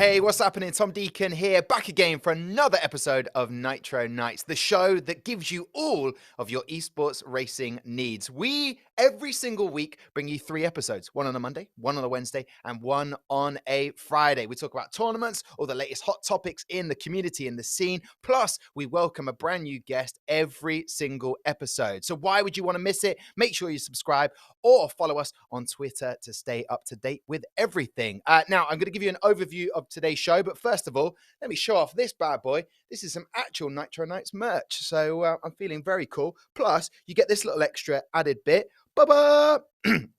Hey, what's happening? Tom Deacon here, back again for another episode of Nitro NIghts, the show that gives you all of your esports racing needs. We, every single week, bring you 3 episodes, one on a Monday, one on a Wednesday, and one on a Friday. We talk about tournaments, all the latest hot topics in the community and the scene, plus we welcome a brand new guest every single episode. So why would you want to miss it? Make sure you subscribe or follow us on Twitter to stay up to date with everything. Now, I'm going to give you an overview of today's show, but first of all, let me show off this bad boy. This is some actual Nitro NIghts merch, so I'm feeling very cool. Plus, you get this little extra added bit. Ba-ba!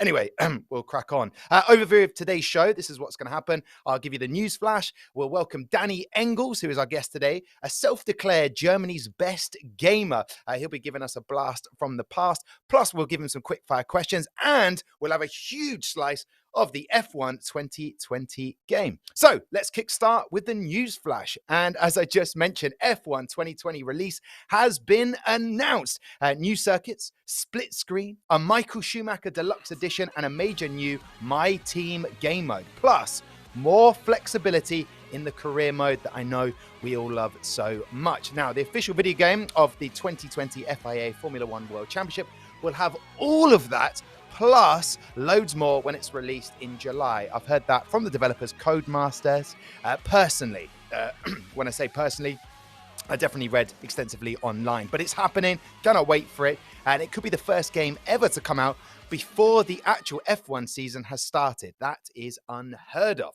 Anyway, we'll crack on. Overview of today's show. This is what's going to happen. I'll give you the newsflash. We'll welcome Danny Engels, who is our guest today, a self-declared Germany's best gamer. He'll be giving us a blast from the past. Plus, we'll give him some quick-fire questions, and we'll have a huge slice of the F1 2020 game. So let's kickstart with the news flash. And as I just mentioned, F1 2020 release has been announced. New circuits, split screen, a Michael Schumacher Deluxe Edition, and a major new My Team game mode. Plus, more flexibility in the career mode that I know we all love so much. Now, the official video game of the 2020 FIA Formula One World Championship will have all of that, plus loads more when it's released in July. I've heard that from the developers, Codemasters. Personally, when I say personally, I definitely read extensively online, but it's happening. Cannot wait for it. And it could be the first game ever to come out before the actual F1 season has started. That is unheard of.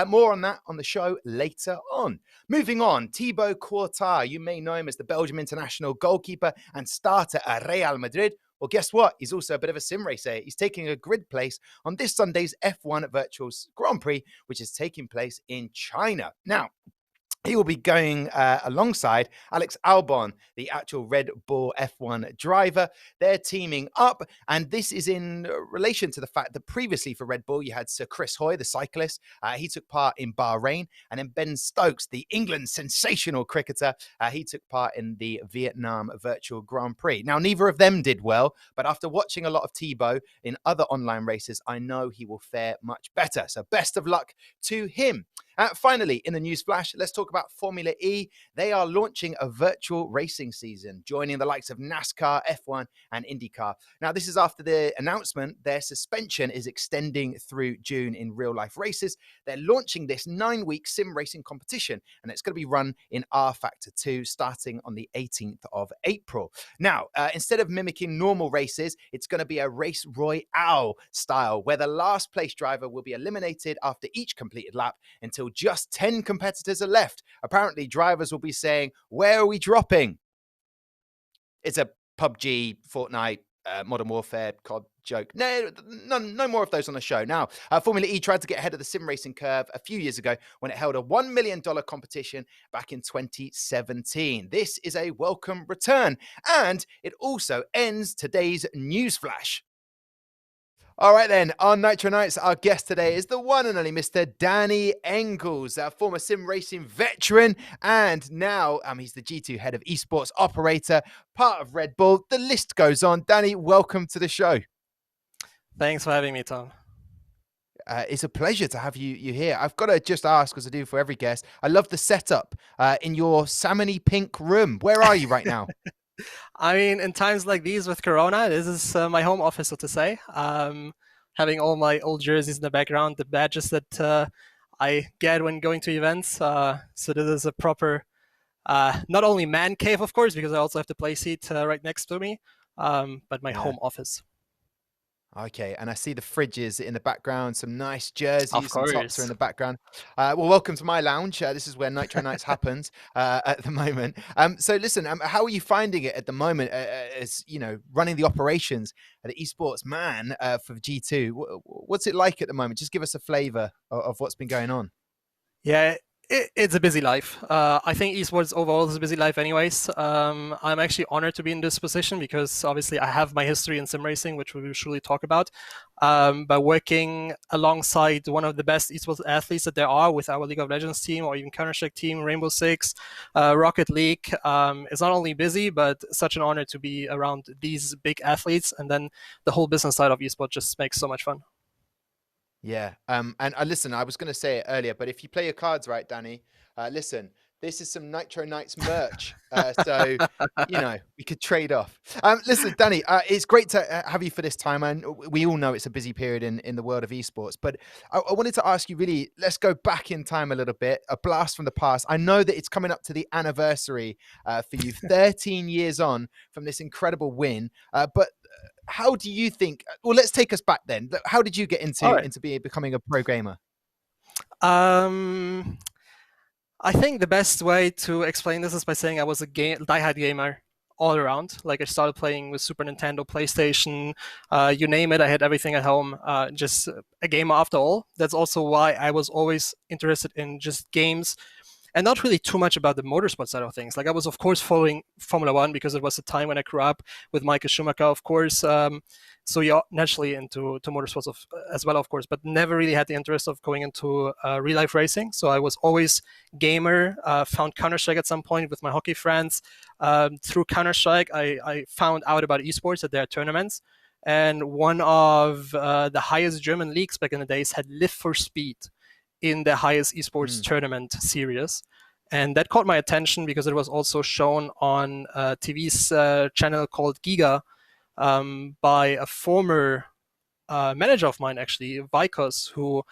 More on that on the show later on. Moving on, Thibaut Courtois. You may know him as the Belgium international goalkeeper and starter at Real Madrid. Well, guess what? He's also a bit of a sim racer. He's taking a grid place on this Sunday's F1 Virtual Grand Prix, which is taking place in China. Now, he will be going alongside Alex Albon, the actual Red Bull F1 driver. They're teaming up, and this is in relation to the fact that previously for Red Bull, you had Sir Chris Hoy, the cyclist. He took part in Bahrain, and then Ben Stokes, the England sensational cricketer, he took part in the Vietnam Virtual Grand Prix. Now, neither of them did well, but after watching a lot of Thibaut in other online races, I know he will fare much better. So best of luck to him. Finally, in the news flash, let's talk about Formula E. They are launching a virtual racing season, joining the likes of NASCAR, F1, and IndyCar. Now, this is after the announcement their suspension is extending through June in real-life races. They're launching this 9-week sim racing competition, and it's going to be run in R Factor 2 starting on the 18th of April. Now, instead of mimicking normal races, it's going to be a race royale style, where the last place driver will be eliminated after each completed lap until just 10 competitors are left. Apparently, drivers will be saying, "Where are we dropping?" It's a PUBG, Fortnite, Modern Warfare, COD joke. No more of those on the show. Now, Formula E tried to get ahead of the sim racing curve a few years ago when it held a $1 million competition back in 2017. This is a welcome return, and it also ends today's news flash. All right, then, on Nitro NIghts, our guest today is the one and only Mr. Danny Engels, a former sim racing veteran, and now he's the G2 head of esports operator, part of Red Bull. The list goes on. Danny, welcome to the show. Thanks for having me, Tom. It's a pleasure to have you here. I've got to just ask, as I do for every guest, I love the setup in your salmony pink room. Where are you right now? I mean, in times like these with Corona, this is my home office, so to say. Having all my old jerseys in the background, the badges that I get when going to events. So this is a proper, not only man cave, of course, because I also have the play seat right next to me, but my home office. Okay, and I see the fridges in the background, some nice jerseys, Of some course. tops are in the background. Well, welcome to my lounge. This is where Nitro NIghts happens at the moment. So listen, how are you finding it at the moment as, you know, running the operations at the esports man for G2? What's it like at the moment? Just give us a flavor of what's been going on. Yeah, it's a busy life. I think esports overall is a busy life anyways. I'm actually honored to be in this position because obviously I have my history in sim racing, which we will surely talk about. But working alongside one of the best esports athletes that there are with our League of Legends team or even Counter-Strike team, Rainbow Six, Rocket League, is not only busy, but such an honor to be around these big athletes. And then the whole business side of esports just makes so much fun. Yeah. And listen, I was going to say it earlier, but if you play your cards right, Danny, listen, this is some Nitro Nights merch. So, we could trade off. Listen, Danny, it's great to have you for this time. And we all know it's a busy period in the world of esports. But I wanted to ask you really, let's go back in time a little bit, a blast from the past. I know that it's coming up to the anniversary for you, 13 years on from this incredible win. But how do you think? Well, let's take us back then. How did you get All right. into becoming a pro gamer? Um, I think the best way to explain this is by saying I was a diehard gamer all around. Like I started playing with Super Nintendo, PlayStation, you name it. I had everything at home. Just a gamer after all. That's also why I was always interested in just games and not really too much about the motorsport side of things. Like I was, of course, following Formula One because it was the time when I grew up with Michael Schumacher, of course. So you're naturally into motorsports as well, of course, but never really had the interest of going into real life racing. So I was always gamer. Found Counter-Strike at some point with my hockey friends. Through Counter-Strike, I found out about esports, that there are tournaments. And one of the highest German leagues back in the days had Live for Speed in the highest esports tournament series. And that caught my attention because it was also shown on TV's channel called Giga by a former manager of mine, actually, Vikos, who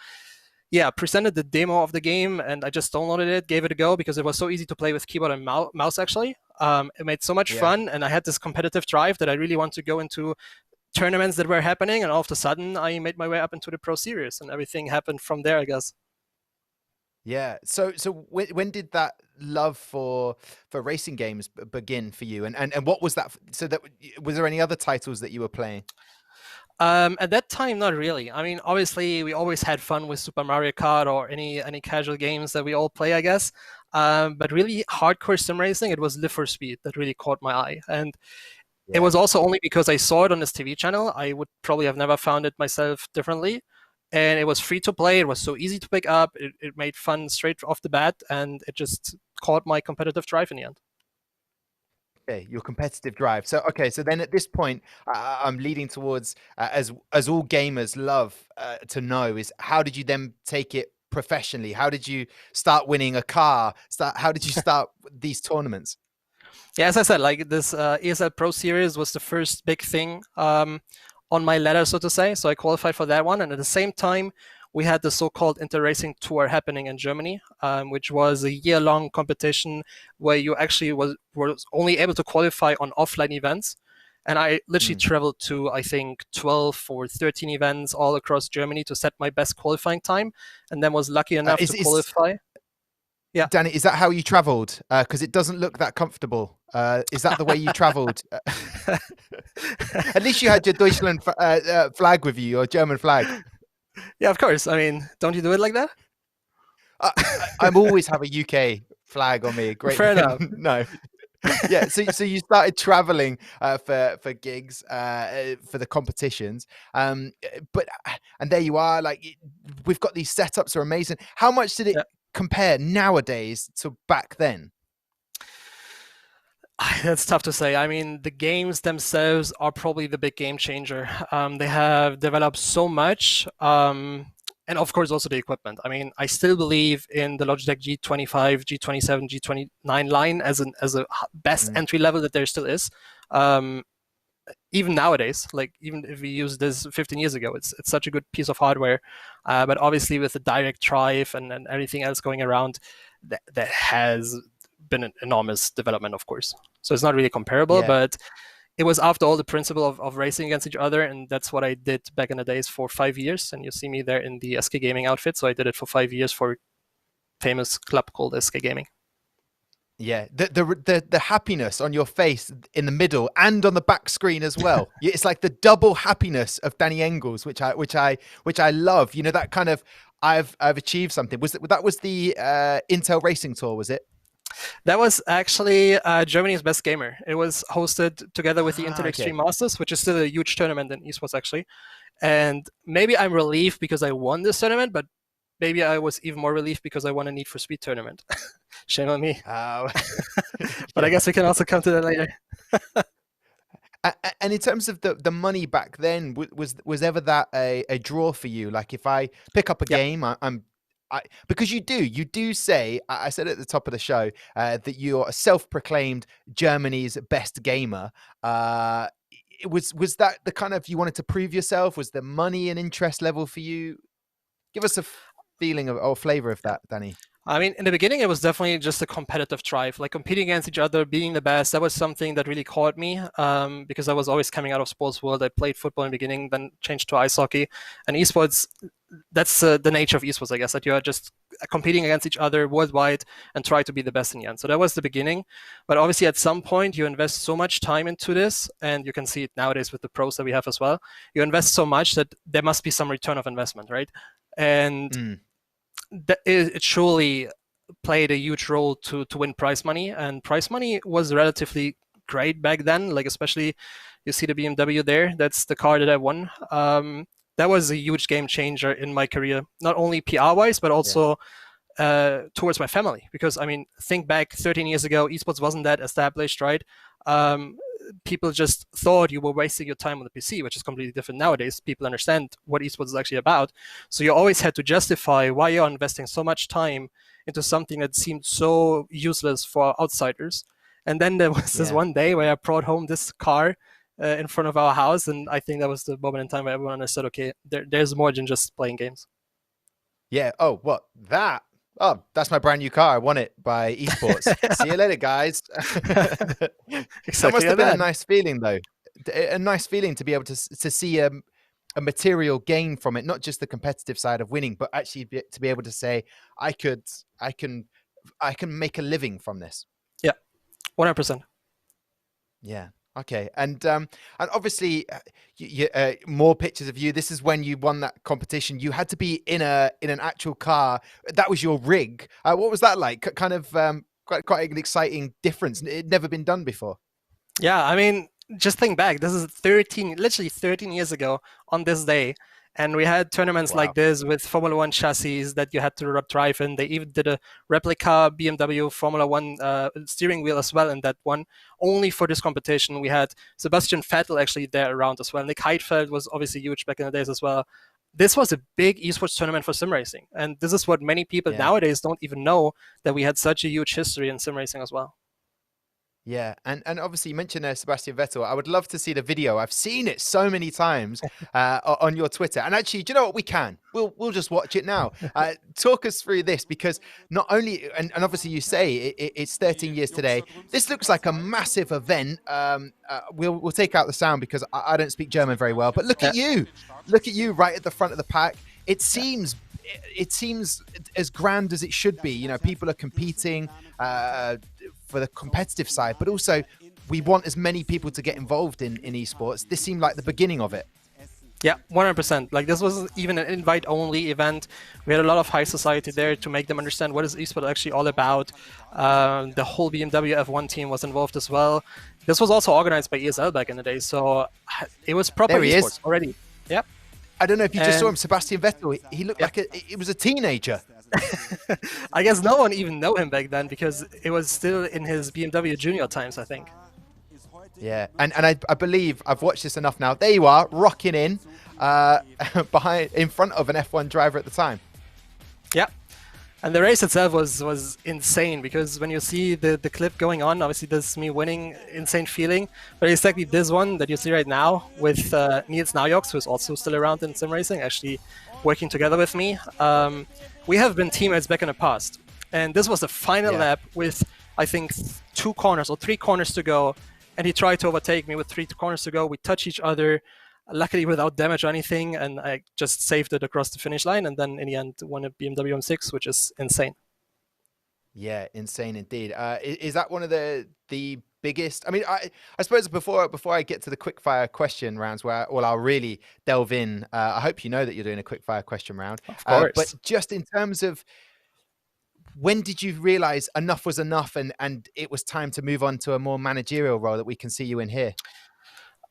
presented the demo of the game, and I just downloaded it, gave it a go because it was so easy to play with keyboard and mouse, actually. It made so much fun, and I had this competitive drive that I really wanted to go into tournaments that were happening, and all of a sudden I made my way up into the Pro Series, and everything happened from there, I guess. Yeah. So when did that love for racing games begin for you? And what was that? So that was there any other titles that you were playing? At that time, not really. I mean, obviously, we always had fun with Super Mario Kart or any casual games that we all play, I guess. But really hardcore sim racing, it was Live for Speed that really caught my eye. And it was also only because I saw it on this TV channel. I would probably have never found it myself differently. And it was free to play. It was so easy to pick up. It made fun straight off the bat. And it just caught my competitive drive in the end. Okay, your competitive drive. So okay, so then at this point, I'm leading towards as all gamers love to know is how did you then take it professionally? How did you start winning a car? How did you start these tournaments? Yeah, as I said, like this ESL Pro Series was the first big thing on my ladder, so to say. So I qualified for that one, and at the same time, we had the so-called Inter-Racing Tour happening in Germany, which was a year-long competition where you actually was only able to qualify on offline events. And I literally traveled to, I think, 12 or 13 events all across Germany to set my best qualifying time, and then was lucky enough to qualify. Yeah. Danny, is that how you traveled? Because it doesn't look that comfortable. Is that the way you traveled? At least you had your Deutschland flag with you, your German flag. Yeah, of course. I mean, don't you do it like that? I'm always have a UK flag on me. Great. Fair enough. No. Yeah. So you started traveling for gigs for the competitions, but and there you are. Like we've got these setups are amazing. How much did it compare nowadays to back then? That's tough to say. I mean, the games themselves are probably the big game changer. They have developed so much, and of course also the equipment. I mean, I still believe in the Logitech G25, G27, G29 line as a best entry level that there still is. Even nowadays, like even if we used this 15 years ago, it's such a good piece of hardware. But obviously with the direct drive and everything else going around, that has been an enormous development, of course. So it's not really comparable, but it was after all the principle of racing against each other, and that's what I did back in the days for 5 years. And you see me there in the SK Gaming outfit. So I did it for 5 years for a famous club called SK Gaming. Yeah, the happiness on your face in the middle and on the back screen as well. It's like the double happiness of Danny Engels, which I love. You know, that kind of I've achieved something. That was the Intel Racing Tour, was it? That was actually Germany's Best Gamer. It was hosted together with the Intel Extreme Masters, which is still a huge tournament in esports, actually. And maybe I'm relieved because I won this tournament, but maybe I was even more relieved because I won a Need for Speed tournament. Shame on me. Oh. But I guess we can also come to that later. And in terms of the money back then, was ever that a draw for you? Like if I pick up a Yeah. game, because you do say, I said at the top of the show that you're a self-proclaimed Germany's best gamer. Was that the kind of, you wanted to prove yourself? Was the money an interest level for you? Give us a feeling of, or flavor of that, Danny. I mean, in the beginning, it was definitely just a competitive drive, like competing against each other, being the best. That was something that really caught me because I was always coming out of sports world. I played football in the beginning, then changed to ice hockey, and esports. That's the nature of esports, I guess, that you are just competing against each other worldwide and try to be the best in the end. So that was the beginning. But obviously, at some point, you invest so much time into this, and you can see it nowadays with the pros that we have as well. You invest so much that there must be some return of investment, right? And it surely played a huge role to win prize money, and prize money was relatively great back then. Like especially, you see the BMW there. That's the car that I won. That was a huge game changer in my career, not only PR wise, but also towards my family. Because I mean, think back 13 years ago, esports wasn't that established, right? People just thought you were wasting your time on the PC, which is completely different nowadays. People understand what esports is actually about. So you always had to justify why you're investing so much time into something that seemed so useless for outsiders. And then there was this one day where I brought home this car in front of our house, and I think that was the moment in time where everyone understood, okay, there's more than just playing games. Yeah. Oh, what? That? Oh, that's my brand new car. I won it by esports. See you later, guys. That must have been a nice feeling, though. A nice feeling to be able to see a material gain from it, not just the competitive side of winning, but actually to be able to say, I can make a living from this. Yeah, 100%. Yeah. Okay, and obviously, more pictures of you. This is when you won that competition. You had to be in an actual car. That was your rig. What was that like? Kind of quite an exciting difference. It'd never been done before. Yeah, I mean, just think back. This is literally 13 years ago on this day. And we had tournaments like this with Formula One chassis that you had to drive in. They even did a replica BMW Formula One steering wheel as well in that one. Only for this competition, we had Sebastian Vettel actually there around as well. Nick Heidfeld was obviously huge back in the days as well. This was a big esports tournament for sim racing. And this is what many people nowadays don't even know, that we had such a huge history in sim racing as well. Yeah, and obviously you mentioned Sebastian Vettel. I would love to see the video. I've seen it so many times on your Twitter. And actually, do you know what? We can. We'll just watch it now. Talk us through this, because not only, and obviously you say it's 13 years today. This looks like a massive event. We'll take out the sound because I don't speak German very well. But look at you. Look at you right at the front of the pack. It seems as grand as it should be. You know, people are competing for the competitive side, but also we want as many people to get involved in esports. This seemed like the beginning of it. Yeah, 100%. Like, this was even an invite-only event. We had a lot of high society there to make them understand what is esports actually all about. The whole BMW F1 team was involved as well. This was also organized by ESL back in the day, so it was proper esports already. Yeah. I don't know if you just saw him, Sebastian Vettel. He looked like it was a teenager. I guess no one even knew him back then, because it was still in his BMW junior times, I think. Yeah, and I believe I've watched this enough now. There you are, rocking in in front of an F1 driver at the time. Yeah, and the race itself was insane, because when you see the clip going on, obviously this is me winning, insane feeling. But exactly this one that you see right now with Nils Naujoks, who is also still around in sim racing, actually working together with me. We have been teammates back in the past, and this was the final lap with, I think, 2 corners or 3 corners to go, and he tried to overtake me with 3 corners to go. We touched each other, luckily without damage or anything, and I just saved it across the finish line, and then in the end won a BMW M6, which is insane. Yeah, insane indeed. Is that one of the biggest? I mean, I suppose before I get to the quickfire question rounds, where I'll really delve in. I hope you know that you're doing a quickfire question round. Of course. But just in terms of, when did you realize enough was enough, and it was time to move on to a more managerial role that we can see you in here?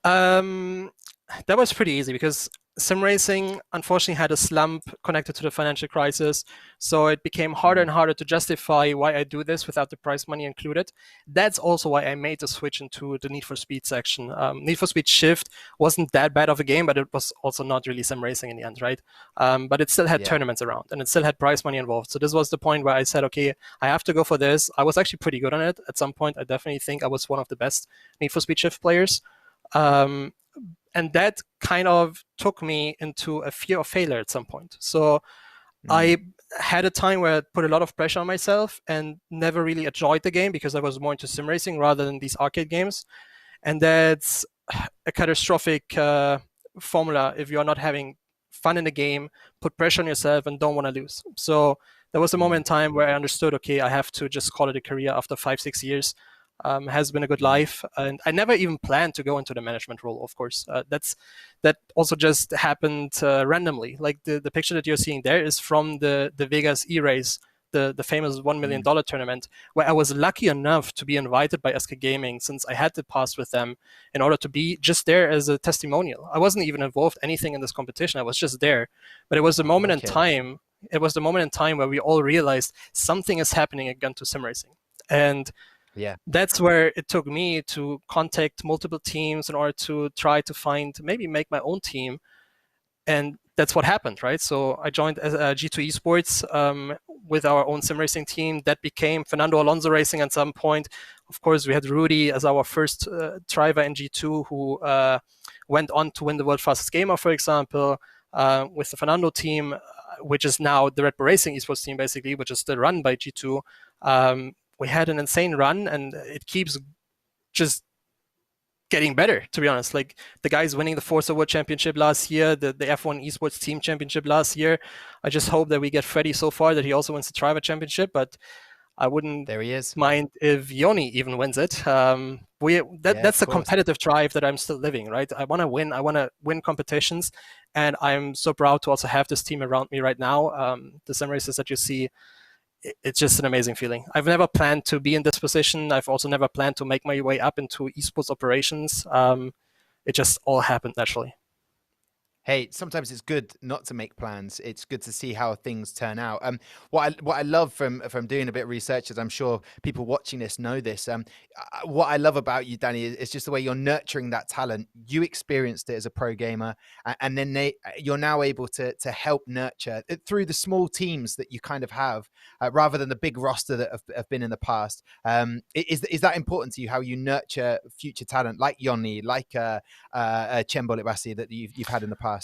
That was pretty easy, because sim racing unfortunately had a slump connected to the financial crisis, so it became harder and harder to justify why I do this without the prize money included. That's also why I made the switch into the Need for Speed section. Need for Speed Shift wasn't that bad of a game, but it was also not really sim racing in the end, right? But it still had Yeah. tournaments around, and it still had prize money involved. So this was the point where I said, okay, I have to go for this. I was actually pretty good on it at some point. I definitely think I was one of the best Need for Speed Shift players. Um, and that kind of took me into a fear of failure at some point. So I had a time where I put a lot of pressure on myself and never really enjoyed the game because I was more into sim racing rather than these arcade games. And that's a catastrophic formula if you're not having fun in the game, put pressure on yourself, and don't want to lose. So there was a moment in time where I understood, okay, I have to just call it a career after 5-6 years. Has been a good life, and I never even planned to go into the management role. Of course, that also just happened randomly. Like the picture that you're seeing there is from the Vegas E-Race, the famous $1 million tournament, where I was lucky enough to be invited by SK Gaming, since I had the pass with them, in order to be just there as a testimonial. I wasn't even involved anything in this competition. I was just there, but it was the moment in time. It was the moment in time where we all realized something is happening again to sim racing, and Yeah. that's where it took me to contact multiple teams in order to try to find, maybe make my own team. And that's what happened, right? So I joined G2 Esports with our own sim racing team. That became Fernando Alonso Racing at some point. Of course, we had Rudy as our first driver in G2 who went on to win the World Fastest Gamer, for example, with the Fernando team, which is now the Red Bull Racing Esports team, basically, which is still run by G2. We had an insane run, and it keeps just getting better, to be honest. Like the guys winning the Forza World Championship last year, the F1 Esports Team Championship last year. I just hope that we get Freddy so far that he also wins the driver championship, but I wouldn't There he is. mind if Yoni even wins it. That's the competitive drive that I'm still living, right? I want to win. I want to win competitions, and I'm so proud to also have this team around me right now. The sim races that you see, it's just an amazing feeling. I've never planned to be in this position. I've also never planned to make my way up into esports operations. It just all happened naturally. Hey, sometimes it's good not to make plans. It's good to see how things turn out. What I love from doing a bit of research, as I'm sure people watching this know this. What I love about you, Danny, is just the way you're nurturing that talent. You experienced it as a pro gamer, and then you're now able to help nurture it through the small teams that you kind of have, rather than the big roster that have been in the past. Is that important to you? How you nurture future talent like Yoni, like Chembo Libasi that you've had in the past?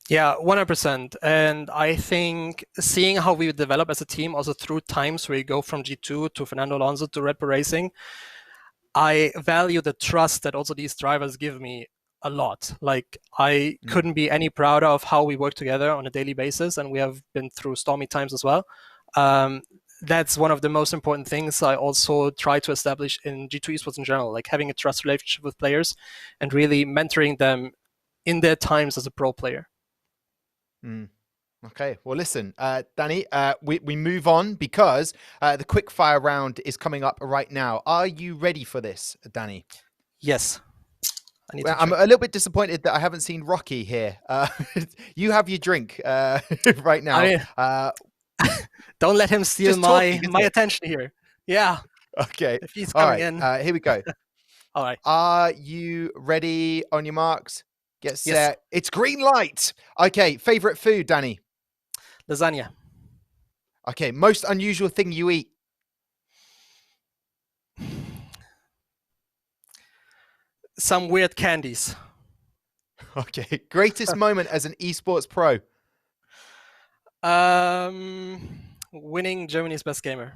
Yeah, 100%. And I think seeing how we develop as a team, also through times where we go from G2 to Fernando Alonso to Red Bull Racing, I value the trust that also these drivers give me a lot. Like I couldn't be any prouder of how we work together on a daily basis, and we have been through stormy times as well. That's one of the most important things I also try to establish in G2 esports in general, like having a trust relationship with players and really mentoring them in their times as a pro player. Okay, well, listen, Danny, we move on because the quick fire round is coming up right now. Are you ready for this, Danny? Yes. I'm a little bit disappointed that I haven't seen Rocky here. You have your drink right now. Don't let him steal my attention here. Yeah. Okay. If he's All coming right. in. Here we go. All right. Are you ready? On your marks, get set. Yes. It's green light. Okay. Favorite food, Danny? Lasagna. Okay. Most unusual thing you eat? Some weird candies. Okay. Greatest moment as an esports pro? Winning Germany's best gamer.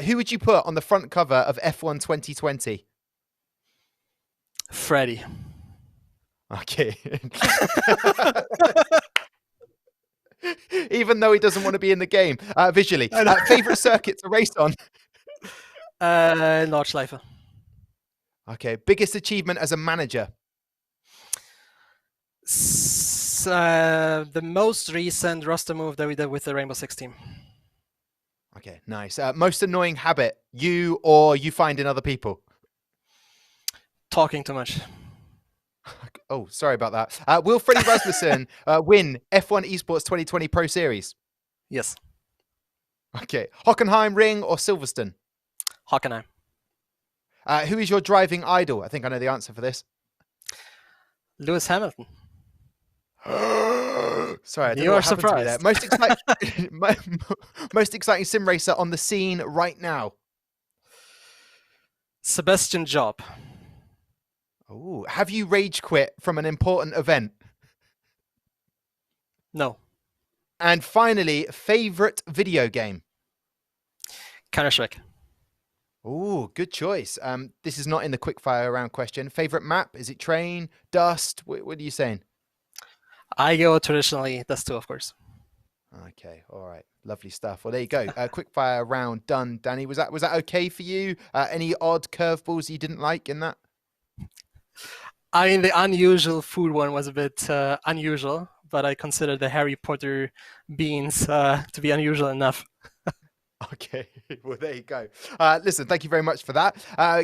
Who would you put on the front cover of F1 2020? Freddy. Okay. Even though he doesn't want to be in the game, visually. Favorite circuit to race on? Nordschleife. Okay. Biggest achievement as a manager? The most recent roster move that we did with the Rainbow Six team. Okay, nice. Most annoying habit you find in other people? Talking too much. Oh, sorry about that. Will Freddie Rasmussen win F1 Esports 2020 Pro Series? Yes. Okay. Hockenheim, Ring, or Silverstone? Hockenheim. Who is your driving idol? I think I know the answer for this. Lewis Hamilton. Sorry, I don't You know are what happened to me there. surprised. Most exciting sim racer on the scene right now. Sebastian Job. Oh, have you rage quit from an important event? No. And finally, favorite video game. Counter-Strike. Oh, good choice. This is not in the quickfire round question. Favorite map? Is it Train, Dust? What are you saying? I go traditionally Dust 2, of course. Okay, all right, lovely stuff. Well, there you go. Quickfire round done. Danny, was that okay for you? Any odd curveballs you didn't like in that? I mean, the unusual food one was a bit unusual, but I consider the Harry Potter beans to be unusual enough. Okay, well, there you go. Listen, thank you very much for that.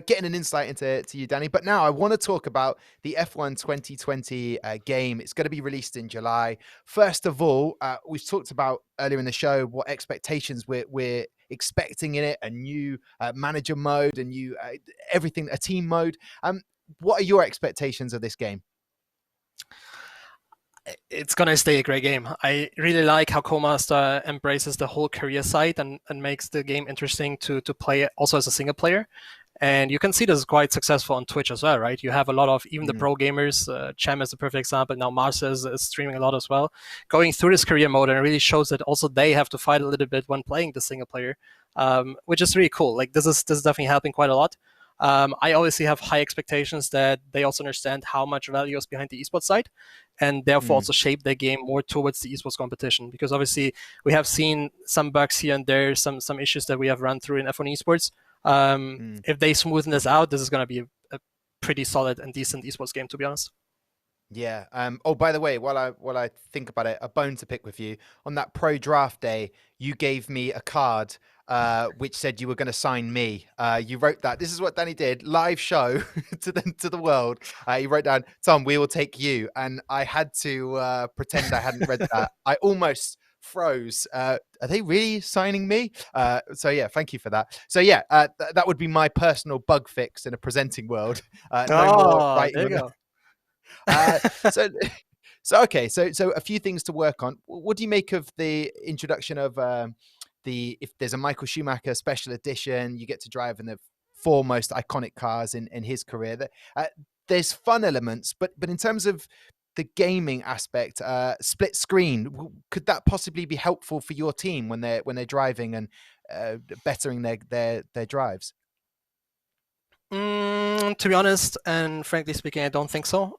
Getting an insight into you, Danny. But now I want to talk about the F1 2020 game. It's going to be released in July. First of all, we've talked about earlier in the show what expectations we're expecting in it, a new manager mode, a new everything, a team mode. What are your expectations of this game? It's gonna stay a great game. I really like how Codemaster embraces the whole career side and makes the game interesting to play also as a single player. And you can see this is quite successful on Twitch as well, right? You have a lot of even the pro gamers. Chem is a perfect example. Now Mars is streaming a lot as well, going through this career mode, and it really shows that also they have to fight a little bit when playing the single player, which is really cool. Like this is definitely helping quite a lot. I obviously have high expectations that they also understand how much value is behind the esports side, and therefore also shape their game more towards the esports competition. Because obviously we have seen some bugs here and there, some issues that we have run through in F1 esports. If they smoothen this out, this is going to be a pretty solid and decent esports game, to be honest. Yeah. Oh, by the way, while I think about it, a bone to pick with you. On that pro draft day, you gave me a card which said you were going to sign me. You wrote that. This is what Danny did. Live show to the world. He wrote down, Tom, we will take you. And I had to pretend I hadn't read that. I almost froze. Are they really signing me? So yeah, thank you for that. So yeah, that would be my personal bug fix in a presenting world. No more writing there you on go. so okay, so a few things to work on. What do you make of the introduction of if there's a Michael Schumacher special edition, you get to drive in the four most iconic cars in his career. There's fun elements, but in terms of the gaming aspect, split screen, could that possibly be helpful for your team when they're driving and bettering their drives? To be honest, and frankly speaking, I don't think so.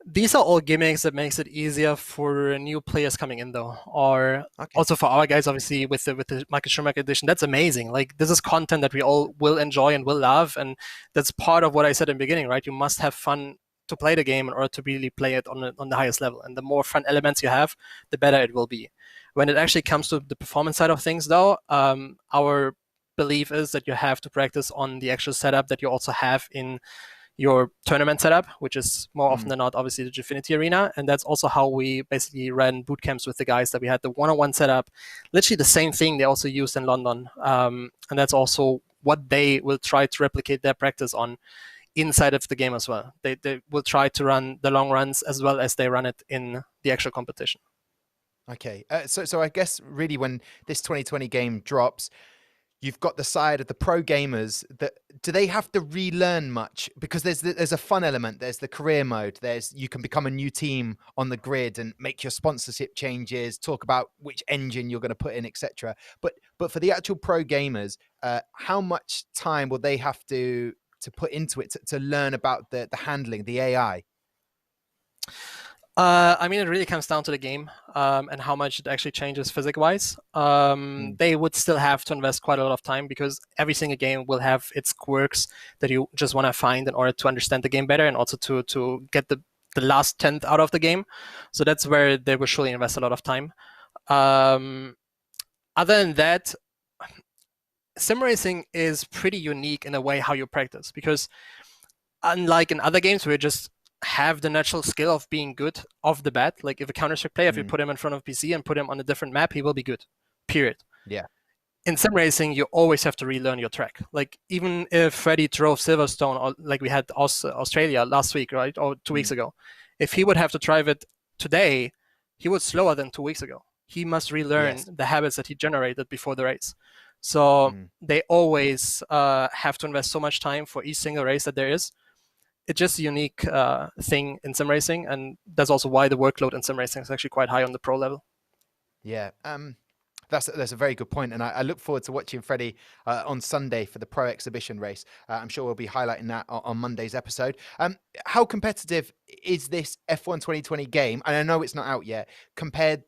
These are all gimmicks that makes it easier for new players coming in, though, or also for our guys. Obviously, with the Michael Schumacher edition, that's amazing. Like this is content that we all will enjoy and will love, and that's part of what I said in the beginning, right? You must have fun to play the game in order to really play it on the highest level. And the more fun elements you have, the better it will be. When it actually comes to the performance side of things, though, our belief is that you have to practice on the actual setup that you also have in your tournament setup, which is more often than not obviously the Gfinity Arena. And that's also how we basically ran boot camps with the guys, that we had the one-on-one setup, literally the same thing they also used in London. And that's also what they will try to replicate their practice on inside of the game as well. They will try to run the long runs as well as they run it in the actual competition. Okay, so I guess really when this 2020 game drops, you've got the side of the pro gamers that do they have to relearn much? Because there's a fun element, there's the career mode, you can become a new team on the grid and make your sponsorship changes, talk about which engine you're going to put in, etc. But for the actual pro gamers, how much time will they have to put into it to learn about the handling, the AI? I mean, it really comes down to the game and how much it actually changes physics-wise. They would still have to invest quite a lot of time, because every single game will have its quirks that you just want to find in order to understand the game better, and also to get the last tenth out of the game. So that's where they will surely invest a lot of time. Other than that, sim racing is pretty unique in a way how you practice, because unlike in other games where you just have the natural skill of being good off the bat. Like if a Counter-Strike player, if you put him in front of PC and put him on a different map, he will be good. Period. Yeah. In sim racing, you always have to relearn your track. Like even if Freddie drove Silverstone, or like we had Australia last week, right, or 2 weeks ago, if he would have to drive it today, he was slower than 2 weeks ago. He must relearn the habits that he generated before the race. So they always have to invest so much time for each single race that there is. It's just a unique thing in sim racing, and that's also why the workload in sim racing is actually quite high on the pro level. Yeah. That's a very good point, and I look forward to watching Freddie on Sunday for the Pro Exhibition race. I'm sure we'll be highlighting that on Monday's episode. How competitive is this F1 2020 game? And I know it's not out yet, compared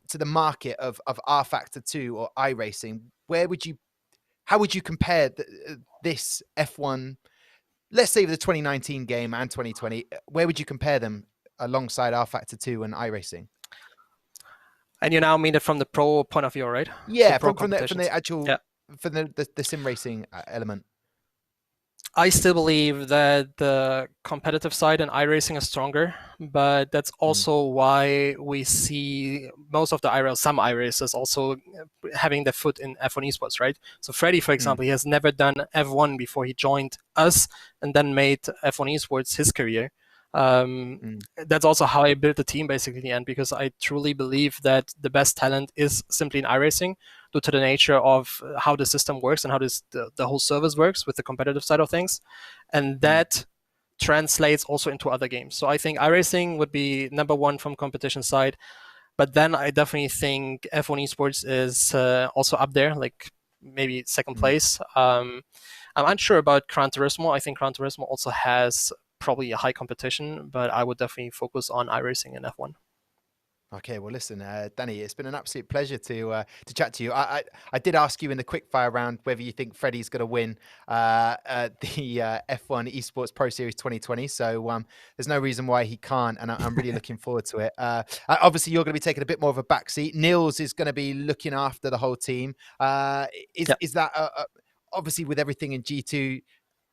to the market of R Factor 2 or iRacing. How would you compare this F1? Let's say the 2019 game and 2020. Where would you compare them alongside R Factor 2 and iRacing? And you now mean it from the pro point of view, right? Yeah, from the actual from the sim racing element. I still believe that the competitive side in iRacing is stronger, but that's also why we see most of the some iRacers also having their foot in F1 esports, right? So Freddie, for example, he has never done F1 before he joined us and then made F1 esports his career. That's also how I built the team basically in the end, because I truly believe that the best talent is simply in iRacing due to the nature of how the system works and how the whole service works with the competitive side of things. And that translates also into other games. So I think iRacing would be number one from competition side, but then I definitely think F1 esports is also up there, like maybe second place. I'm unsure about Gran Turismo. I think Gran Turismo also has probably a high competition, but I would definitely focus on iRacing and F1. Okay, well, listen, Danny, it's been an absolute pleasure to chat to you. I did ask you in the quickfire round whether you think Freddie's going to win the F1 Esports Pro Series 2020. So there's no reason why he can't, and I'm really looking forward to it. Obviously, you're going to be taking a bit more of a backseat. Niels is going to be looking after the whole team. Is that obviously with everything in G2?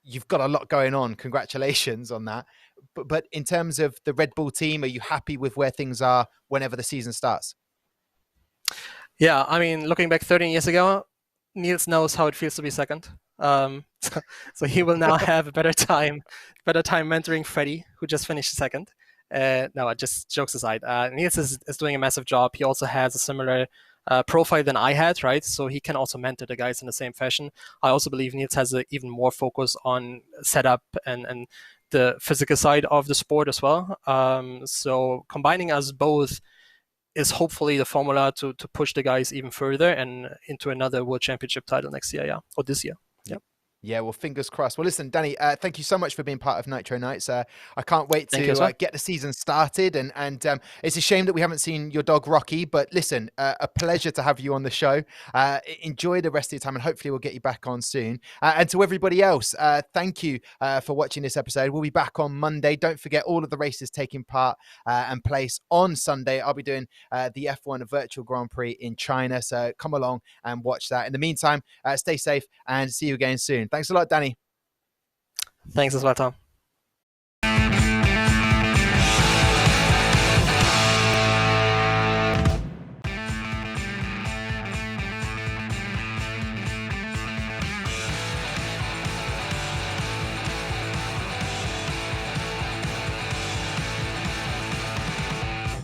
You've got a lot going on. Congratulations on that. But in terms of the Red Bull team, are you happy with where things are whenever the season starts? Yeah, I mean, looking back 13 years ago, Niels knows how it feels to be second. So he will now have a better time mentoring Freddie, who just finished second. No, just jokes aside. Niels is doing a massive job. He also has a similar profile than I had, right? So he can also mentor the guys in the same fashion. I also believe Niels has even more focus on setup and the physical side of the sport as well. So combining us both is hopefully the formula to push the guys even further and into another World Championship title next year, or this year. Yeah. Yeah, well, fingers crossed. Well, listen, Danny, thank you so much for being part of Nitro NIghts. I can't wait to get the season started. And it's a shame that we haven't seen your dog, Rocky. But listen, a pleasure to have you on the show. Enjoy the rest of your time, and hopefully we'll get you back on soon. And to everybody else, thank you for watching this episode. We'll be back on Monday. Don't forget all of the races taking part and place on Sunday. I'll be doing the F1 Virtual Grand Prix in China. So come along and watch that. In the meantime, stay safe and see you again soon. Thanks a lot, Danny. Thanks as well, Tom.